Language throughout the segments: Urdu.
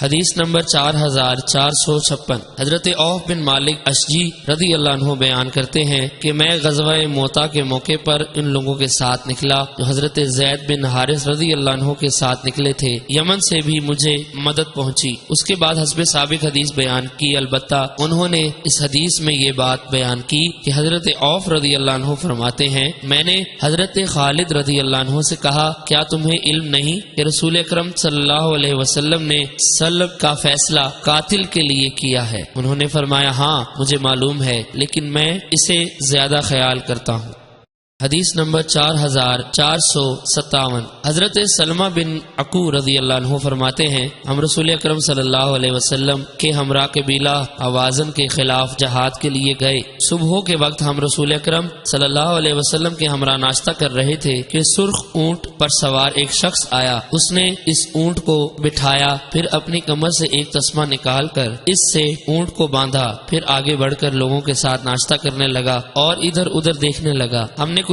حدیث نمبر 4456۔ حضرت عوف بن مالک اشجی رضی اللہ عنہ بیان کرتے ہیں کہ میں غزوہ موتا کے موقع پر ان لوگوں کے ساتھ نکلا جو حضرت زید بن حارث رضی اللہ عنہ کے ساتھ نکلے تھے۔ یمن سے بھی مجھے مدد پہنچی۔ اس کے بعد حسب سابق حدیث بیان کی، البتہ انہوں نے اس حدیث میں یہ بات بیان کی کہ حضرت عوف رضی اللہ عنہ فرماتے ہیں میں نے حضرت خالد رضی اللہ عنہ سے کہا کیا تمہیں علم نہیں کہ رسول اکرم صلی اللہ علیہ وسلم نے سلب کا فیصلہ قاتل کے لیے کیا ہے؟ انہوں نے فرمایا ہاں مجھے معلوم ہے، لیکن میں اسے زیادہ خیال کرتا ہوں۔ حدیث نمبر 4457۔ حضرت سلمہ بن عقو رضی اللہ عنہ فرماتے ہیں ہم رسول اکرم صلی اللہ علیہ وسلم کے ہمراہ قبیلہ حوازن کے خلاف جہاد کے لیے گئے۔ صبح کے وقت ہم رسول اکرم صلی اللہ علیہ وسلم کے ہمراہ ناشتہ کر رہے تھے کہ سرخ اونٹ پر سوار ایک شخص آیا۔ اس نے اس اونٹ کو بٹھایا، پھر اپنی کمر سے ایک تسمہ نکال کر اس سے اونٹ کو باندھا، پھر آگے بڑھ کر لوگوں کے ساتھ ناشتہ کرنے لگا اور ادھر ادھر دیکھنے لگا۔ ہم میں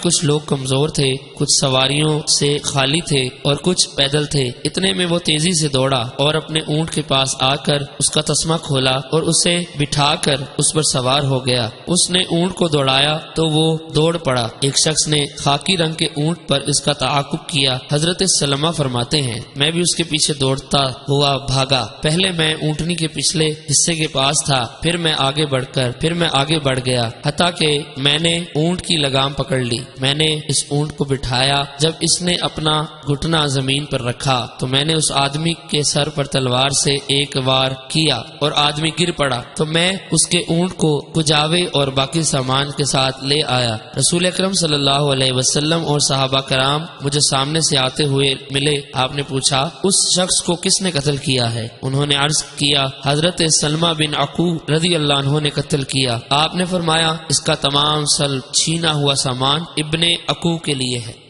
کچھ لوگ کمزور تھے، کچھ سواریوں سے خالی تھے اور کچھ پیدل تھے۔ اتنے میں وہ تیزی سے دوڑا اور اپنے اونٹ کے پاس آ کر اس کا تسمہ کھولا اور اسے بٹھا کر اس پر سوار ہو گیا۔ اس نے اونٹ کو دوڑایا تو وہ دوڑ پڑا۔ ایک شخص نے خاکی رنگ کے اونٹ پر اس کا تعاقب کیا۔ حضرت سلمہ فرماتے ہیں میں بھی اس کے پیچھے دوڑتا ہوا بھاگا۔ پہلے میں اونٹنی کے پچھلے حصے کے پاس تھا، پھر میں آگے بڑھ گیا حتیٰ کہ میں نے اونٹ کی لگام پکڑ لی۔ میں نے اس اونٹ کو بٹھایا۔ جب اس نے اپنا گھٹنا زمین پر رکھا تو میں نے اس آدمی کے سر پر تلوار سے ایک وار کیا اور آدمی گر پڑا تو میں اس کے اونٹ کو کجاوے اور باقی سامان کے ساتھ لے آیا۔ رسول اکرم صلی اللہ علیہ وسلم اور صحابہ کرام مجھے سامنے سے آتے ہوئے ملے۔ آپ نے پوچھا اس شخص کو کس نے قتل کیا ہے؟ انہوں نے عرض کیا حضرت سلمہ بن عقو رضی اللہ عنہ نے قتل کیا۔ آپ نے فرمایا اس کا تمام سلب چھینا ہوا سامان ابن عقو کے لیے ہے۔